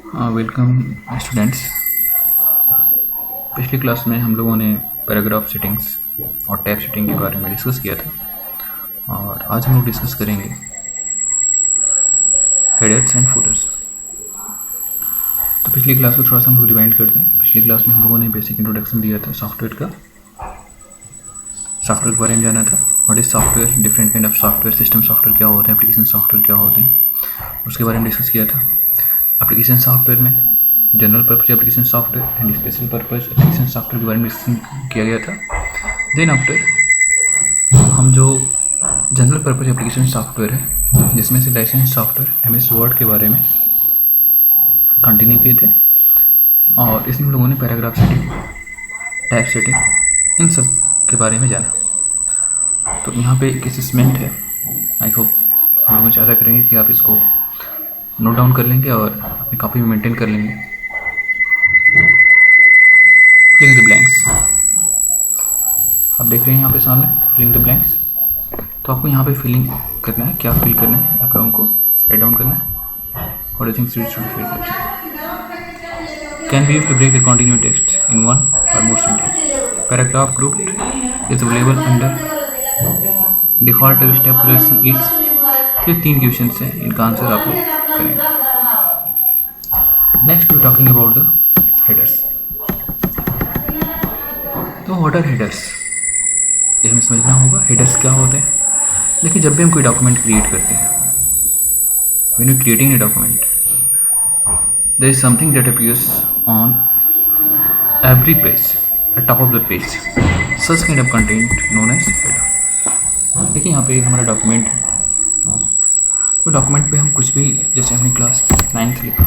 Welcome students. पिछली class में हम लोगों ने पैराग्राफ सेटिंग्स और टैब सेटिंग के बारे में डिस्कस किया था और आज हम लोग डिस्कस करेंगे हेडर्स एंड फुटर्स। तो पिछली क्लास को थोड़ा सा हम लोग रिवाइंड करते हैं। पिछली क्लास में हम लोगों ने बेसिक इंट्रोडक्शन दिया था सॉफ्टवेयर के बारे में जाना था। What is software, different kind of software, system software क्या होते हैं, एप्लीकेशन सॉफ्टवेयर क्या होते हैं, उसके बारे में डिस्कस किया था। एप्लीकेशन सॉफ्टवेयर में general purpose application software and special purpose application software के बारे में डिस्कस किया गया था। देन आफ्टर हम जो जनरल पर्पज एप्लीकेशन सॉफ्टवेयर है जिसमें से लाइसेंस सॉफ्टवेयर MS वर्ड के बारे में कंटिन्यू किए थे और इसमें हम लोगों ने पैराग्राफ सेटिंग, टैब सेटिंग, इन सब के बारे में जाना। तो यहाँ पे एक असेसमेंट है। आई होप हम लोग ज़्यादा करेंगे कि आप इसको नोट डाउन कर लेंगे और अपनी कॉपी में मेंटेन कर लेंगे। फिलिंग द ब्लैंक्स, आप देख रहे हैं यहाँ पे सामने फिलिंग द ब्लैंक्स। तो आपको यहाँ पे फिलिंग करना है, क्या फिल करना है आप लोगों को राइट डाउन करना है। और I think should fill can be used to break the continue text in one or more sentence. Paragraph group is available under default stipulation is. ये 3 क्वेश्चन हैं, इनका आंसर आप लोग करेंगे। Next we talking about the headers. तो what are headers, ये हमें समझना होगा। हेडर्स क्या होते हैं? देखिए, जब भी हम कोई डॉक्यूमेंट क्रिएट करते हैं, when you creating a document, there is something that appears on every page at top of the page, such kind of content known as header. देखिए यहाँ पे हमारा डॉक्यूमेंट है। तो डॉक्यूमेंट पे हम कुछ भी, जैसे हमने क्लास 9th लिखा,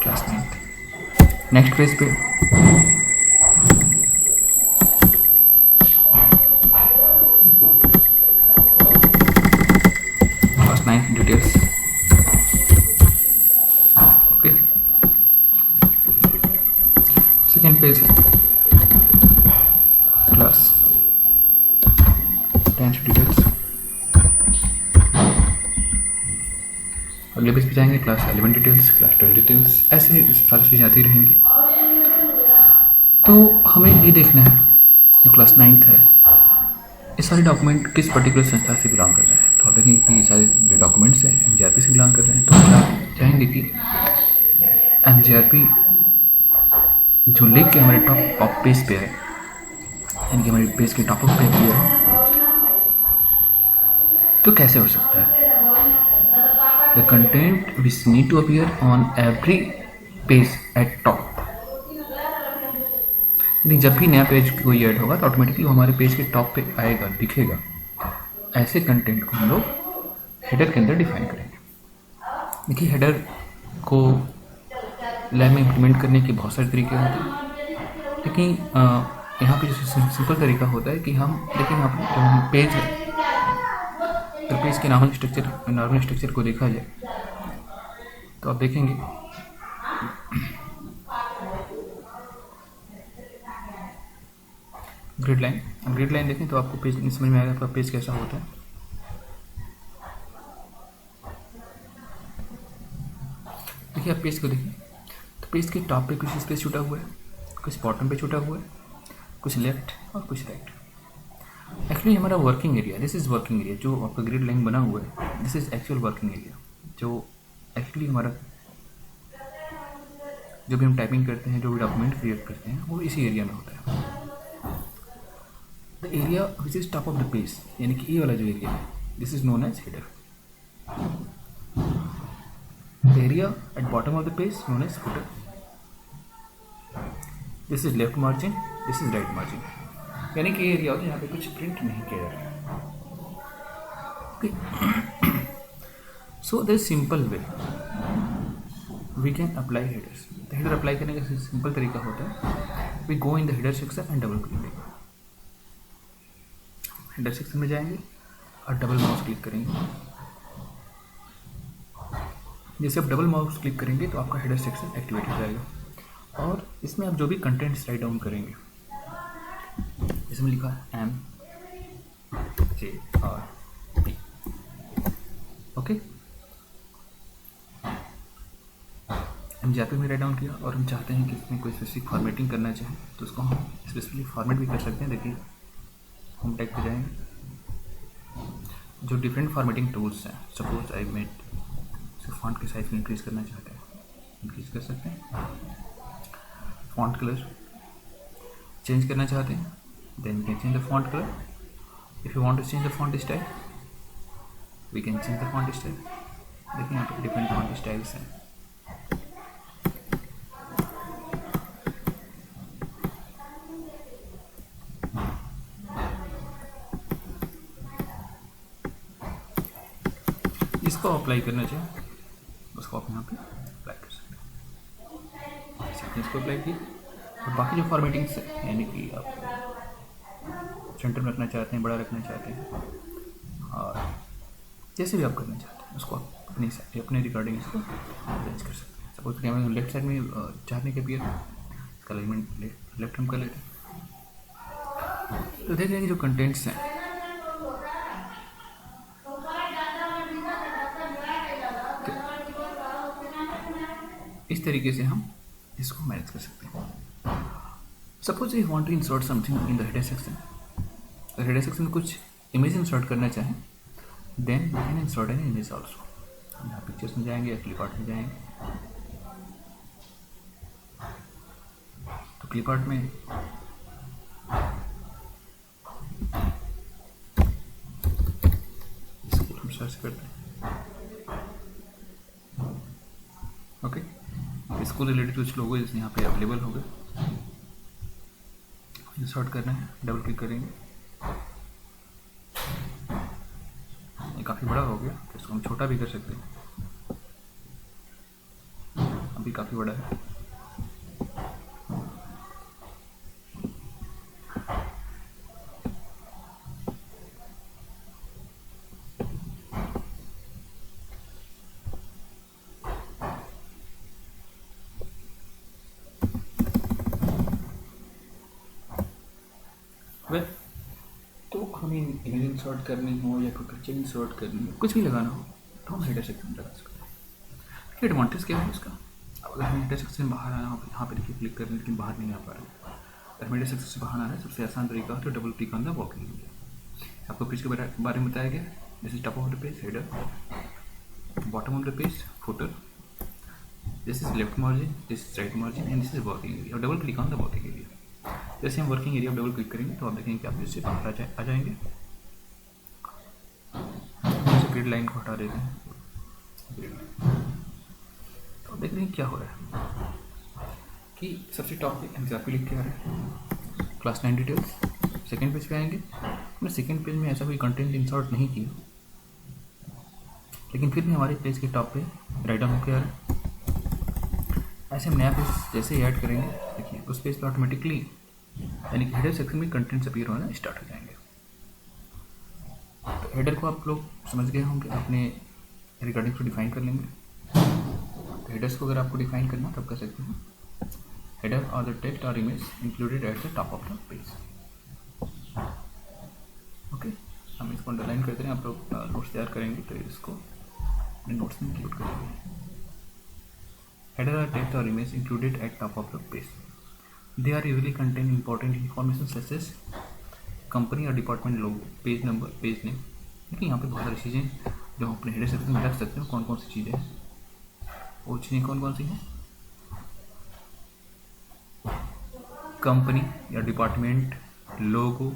क्लास 9th, नेक्स्ट पेज पे class 9th details, okay. Second page है क्लास 10th डिटेल्स। अगले पेज पे जाएंगे क्लास 11 डिटेल्स, क्लास 12 डिटेल्स, ऐसे सारी चीज़ें आती रहेंगी। तो हमें ये देखना है जो क्लास 9th है, ये सारे डॉक्यूमेंट किस पर्टिकुलर संस्था से बिलोंग कर रहे हैं। तो आप देखेंगे कि ये सारे जो डॉक्यूमेंट्स हैं MJRP से बिलोंग कर रहे हैं। तो आप चाहेंगे कि MJRP जो लिख के हमारे टॉप पेज पे है, यानी कि हमारे पेज के टॉप पे है, तो कैसे हो सकता है? The content which need to appear on every page at top। नहीं, जब भी नया पेज कोई ऐड होगा तो ऑटोमेटिकली वो हमारे पेज के टॉप पे आएगा, दिखेगा। ऐसे कंटेंट को हम लोग हेडर के अंदर डिफाइन करेंगे। देखिए, हेडर को लैब में इम्प्लीमेंट करने के बहुत सारे तरीके होते हैं, लेकिन यहाँ पे जो सिंपल तरीका होता है कि हम देखिए यहाँ पर जब हम पेज है, तो पेज के नॉर्मल स्ट्रक्चर को देखा जाए तो आप देखेंगे ग्रिड लाइन देखें तो आपको पेज समझ में आएगा आपका पेज कैसा होता है। देखिए, आप पेज को देखिए तो पेज के टॉप पे कुछ स्पेस छूटा हुआ है, कुछ बॉटम पे छूटा हुआ है, कुछ लेफ्ट और कुछ राइट। एक्चुअली हमारा working area, this is working area, जो आपका ग्रिड लाइन बना हुआ है, this is actual working area. जो एक्चुअली हमारा जो भी हम टाइपिंग करते हैं, जो भी डॉक्यूमेंट क्रिएट करते हैं, वो इसी एरिया में होता है। The area which is top of the page, यानी कि ये वाला जो एरिया है, this is known as header. The area at bottom of the page known as footer. This is left margin, this is right margin, यानी कि area होता है यहाँ पे कुछ प्रिंट नहीं किया जा रहा है। So the simple way we can apply headers. Header apply करने का सिंपल तरीका होता है, we go in the header section and double click. Header section में जाएंगे और डबल माउस क्लिक करेंगे। जैसे आप डबल माउस क्लिक करेंगे तो आपका हेडर सेक्शन एक्टिवेट हो जाएगा और इसमें आप जो भी कंटेंट्स राइट डाउन करेंगे, इसमें लिखा है MJRP, ओके, हम जापी में राइट डाउन किया और हम चाहते हैं कि इसमें कोई स्पेसिफिक फॉर्मेटिंग करना चाहें तो उसको हम स्पेसिफिकली फॉर्मेट भी कर सकते हैं। देखिए होम टैग पे जाएंगे, जो डिफरेंट फॉर्मेटिंग टूल्स हैं, सपोज आई मेड फॉन्ट के साइज में इंक्रीज करना चाहते हैं, इंक्रीज कर सकते हैं। फॉन्ट कलर चेंज करना चाहते हैं, then we can change the font colour. If you want to change the font style we can change the font style. देखिए यहाँ पे डिफरेंट फॉन्ट स्टाइल्स हैं। इसको अप्लाई करना चाहिए, उसको आप यहाँ पे अप्लाई कर सकते हैं। इसको अप्लाई किए और बाकी जो फॉर्मेटिंग्स है, यानी कि आप सेंटर में रखना चाहते हैं, बड़ा रखना चाहते हैं, और जैसे भी आप करना चाहते हैं उसको आप अपने रिकॉर्डिंग इसको अरेंज कर सकते हैं। सपोज कैमरा लेफ्ट साइड में चाहने के बियर इसका अलाइनमेंट लेफ्ट हम कर लेते हैं। तो देख रहे हैं कि जो कंटेंट्स हैं इस तरीके से हम इसको मैनेज कर सकते हैं। Suppose you want to insert something in the header section, header section में कुछ इमेज इंसर्ट करना चाहें, then we can insert an image also. हम यहाँ पिक्चर्स में जाएंगे या क्लिप आर्ट में जाएंगे, तो क्लिप आर्ट में इसको हम सर्च करते हैं। ओके, इसको रिलेटेड कुछ लोगो जैसे यहाँ पे अवेलेबल हो गए, इंसर्ट करना है, डबल क्लिक करेंगे, ये काफ़ी बड़ा हो गया तो इसको हम छोटा भी कर सकते हैं, अभी काफ़ी बड़ा है। वेल, तो हमें इमेज इंसर्ट करनी हो या कोई पिक्चर इंसर्ट करनी हो, कुछ भी लगाना हो तो हम हेडर सेक्शन में लगा सकते हैं। एडवांटेज क्या है इसका, अब अगर हमें हेडर सेक्शन से बाहर आना हो, यहाँ पे देखिए क्लिक करने लेकिन बाहर नहीं आ पा रहा है। अगर हमें हेडर सेक्शन से बाहर आना है सबसे आसान तरीका है तो double click on the walking area. आपको पेज के बारे में बताया गया, this is top of the page header, bottom of the page footer, this is left margin, this is right margin and this is working area. और double click on the working area, जैसे हम working area double click करेंगे तो आप देखेंगे कि आप इससे बाहर आ जाएंगे। ग्रिड लाइन को हटा देते हैं, तो देख रहे हैं क्या हो रहा है कि सबसे टॉप पे एग्जाम्पल लिख के आ रहा है क्लास 9 डिटेल्स। सेकेंड पेज पे आएंगे, हमने सेकेंड पेज में ऐसा कोई कंटेंट इंसर्ट नहीं किया, लेकिन फिर भी हमारे पेज के टॉप पे राइट डाउन होकर आ रहा है। ऐसे हम नया पेज जैसे ही ऐड करेंगे, देखिए उस पेज पे ऑटोमेटिकली यानी कि हेडर सेक्शन में कंटेंट्स अपीयर होना स्टार्ट हो जाएंगे। तो हेडर को आप लोग समझ गए होंगे, अपने रिकॉर्डिंग को डिफाइन कर लेंगे। तो हेडर्स को अगर आपको डिफाइन करना तब कर सकते हैं, हेडर और द टेक्स्ट और image included at the top of the page. Okay, हम इसको अंडरलाइन करते हैं। आप लोग नोट्स तैयार करेंगे तो इसको अपने नोट्स में इंक्लूड करेंगे। Header or text or image included at top of the page. They are usually contain important information such as company or department logo, page number, page name. लेकिन यहाँ पे बहुत सारी चीज़ें जो हम अपने हेडर सेक्शन में रख सकते हैं, कौन कौन सी चीज़ें हैं, वो चीज़ें कौन कौन सी हैं, कंपनी या department, logo,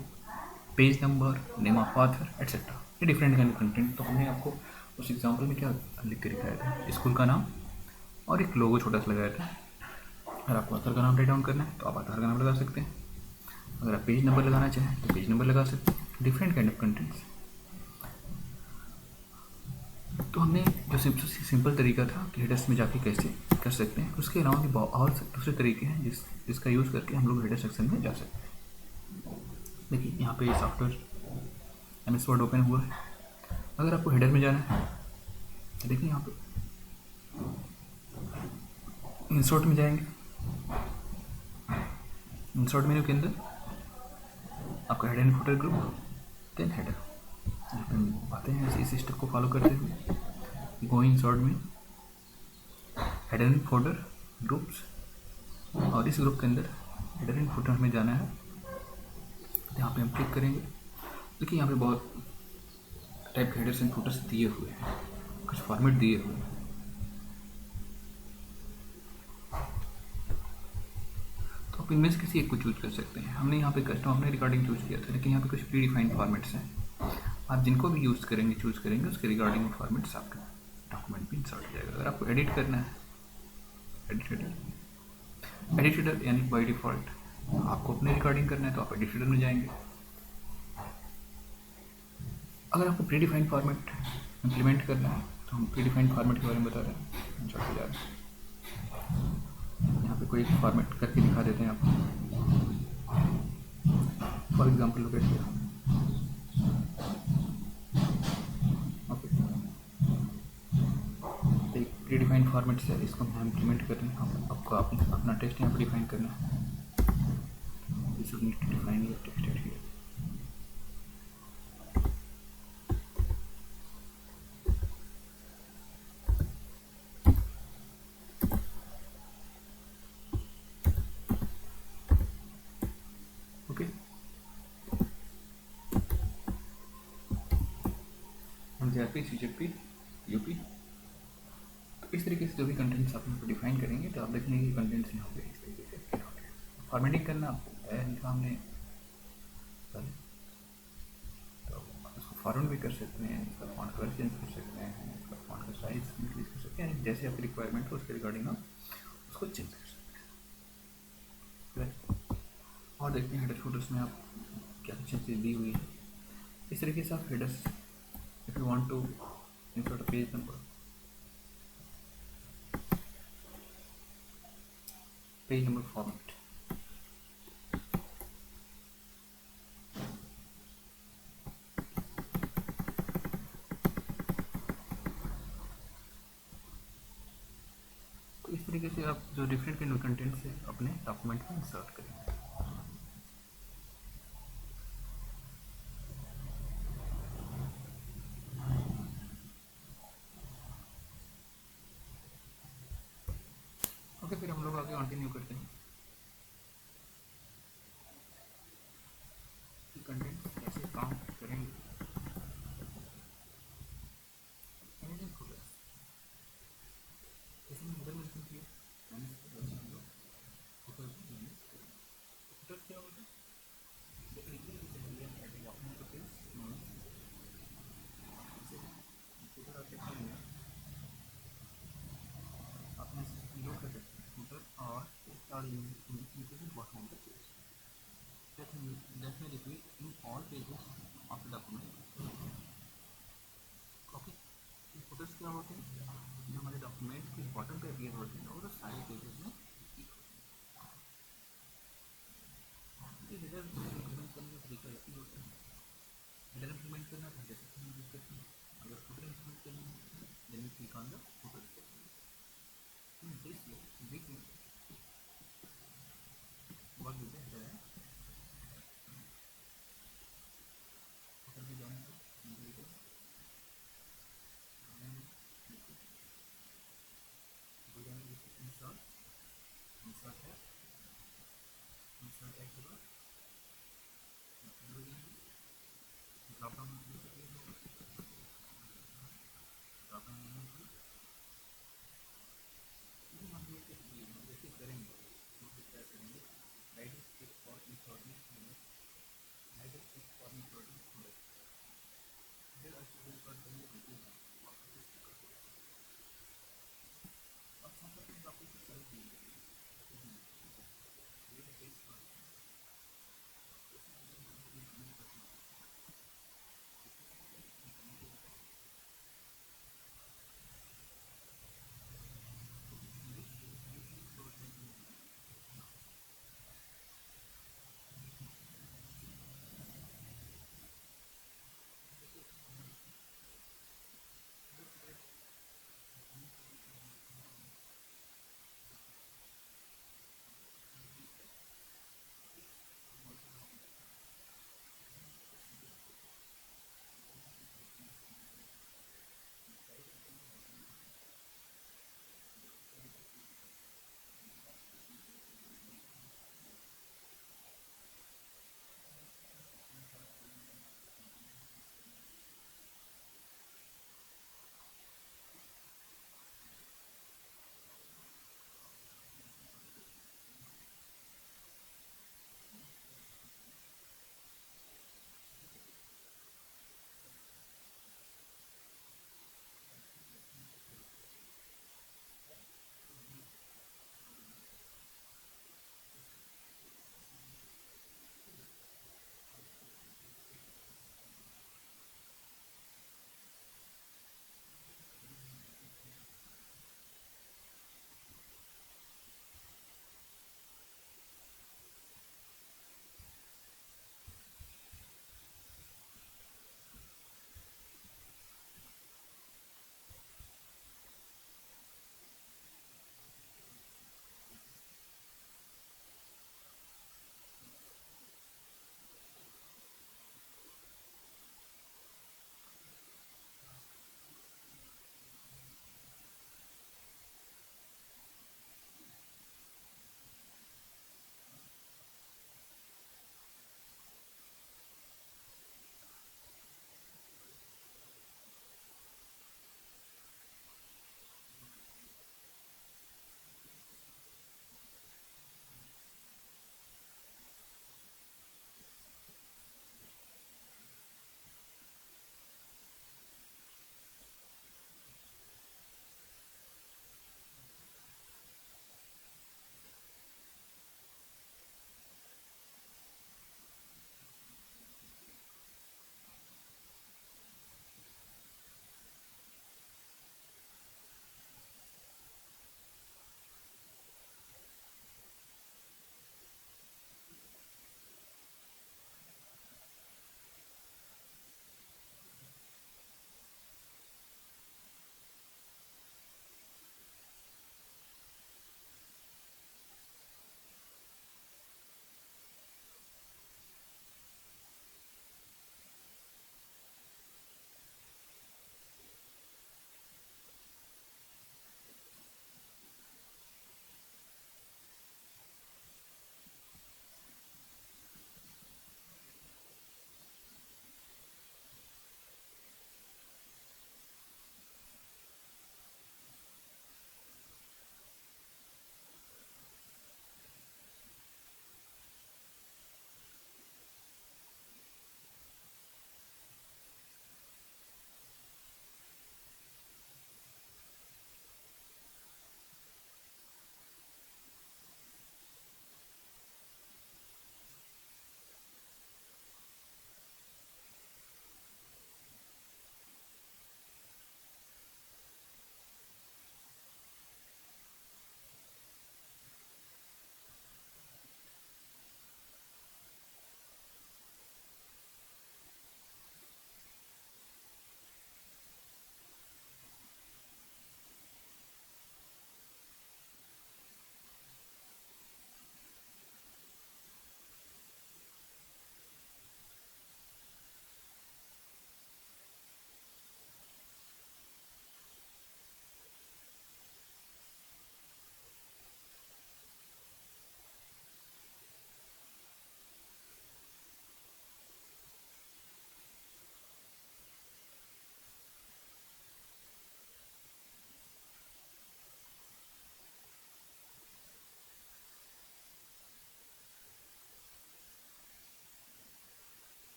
page number, name of author etcetera. ये डिफरेंट काइंड ऑफ कंटेंट। तो हमने आपको उस एग्जाम्पल में क्या लिख के दिखाया था, स्कूल का नाम और एक लोगो छोटा सा लगाया था। अगर आपको ऑथर का नाम राइट डाउन करना है तो आप ऑथर का नाम लगा सकते हैं, अगर आप पेज नंबर लगाना चाहें तो पेज नंबर लगा सकते हैं। Different kind of contents. तो हमने जो सिंपल तरीका था कि हेडर्स में जाके कैसे कर सकते हैं, उसके अलावा भी बहुत दूसरे तरीके हैं जिसका यूज़ करके हम लोग हेडर सेक्शन में जा सकते हैं। देखिए यहाँ पे सॉफ्टवेयर MS वर्ड ओपन हुआ है। अगर आपको हेडर में जाना है तो देखिए यहाँ पे इंसर्ट में जाएंगे, इंसर्ट मेन्यू के अंदर आपका header and footer group, then header. हम आते हैं इस स्टेप को फॉलो करते हुए गो इंसर्ट में हेडर एंड फोल्डर ग्रुप्स, और इस ग्रुप के अंदर हेडर एंड फुटर में जाना है। यहाँ पे हम क्लिक करेंगे। देखिए यहाँ पे बहुत टाइप के हेडर्स एंड फुटर्स दिए हुए हैं, कुछ फॉर्मेट दिए हुए हैं। तो आप इनमें से किसी एक को चूज कर सकते हैं। हमने यहाँ पे कस्टम अपने रिगार्डिंग चूज किया था, लेकिन यहाँ पे कुछ प्री डिफाइंड फॉर्मेट्स हैं। आप जिनको भी यूज़ करेंगे चूज करेंगे उसके रिगार्डिंग फॉर्मेट्स आपके डॉक्यूमेंट में इंसर्ट हो जाएगा। अगर आपको एडिट करना है, एडिट हेडर यानी बाई डिफ़ॉल्ट आपको अपने रिकॉर्डिंग करना है तो आप एडिट हेडर में जाएंगे। अगर आपको प्री डिफाइंड फॉर्मेट इम्प्लीमेंट करना है तो हम प्री डिफाइंड फॉर्मेट के बारे में बता रहे हैं। चलते जा रहे हैं, यहाँ पे कोई एक फॉर्मेट करके दिखा देते हैं आपको। फॉर एग्जाम्पल लोकेट किया, ओके, तो एक प्री डिफाइंड फॉर्मेट से इसको हम इम्प्लीमेंट कर रहे हैं। आपको अपना टेस्ट यहाँ पर डिफाइन करना है। You should need to define your text here. Okay, हम जेआरपी सीजेपी यूपी, तो इस तरीके से जो भी कंटेंट्स आप यहाँ डिफाइन करेंगे तो आप देखेंगे कि कंटेंट्स यहाँ पे इस तरीके से क्या होंगे। फॉर्मेटिंग करना आपको है लिखा हमने, तो उसको फॉरवर्ड भी कर सकते हैं, इसका फॉन्ट कलर चेंज कर सकते हैं, इसका फॉन्ट का साइज इंक्रीज कर सकते हैं, जैसे आपकी रिक्वायरमेंट हो उसके रिगार्डिंग आप उसको चेंज कर सकते हैं। और देखते हैं हेडर फुटर्स में आप क्या चीज़ें दी हुई है। इस तरीके से आप headers, if you want to insert a page number, page number format, तो इस तरीके से आप जो डिफरेंट काइंड ऑफ कंटेंट से अपने डॉक्यूमेंट में इंसर्ट करेंगे। ओके, फिर हम लोग आगे कंटिन्यू करते हैं कि कंटेंट कैसे काम करेंगे। जैसे मैं हेडर मेंशन किया, फुटर क्या होगा, फुटर आप देखेंगे अपने लोग कर सकते हैं फुटर और bottom of the page. Definitely in all pages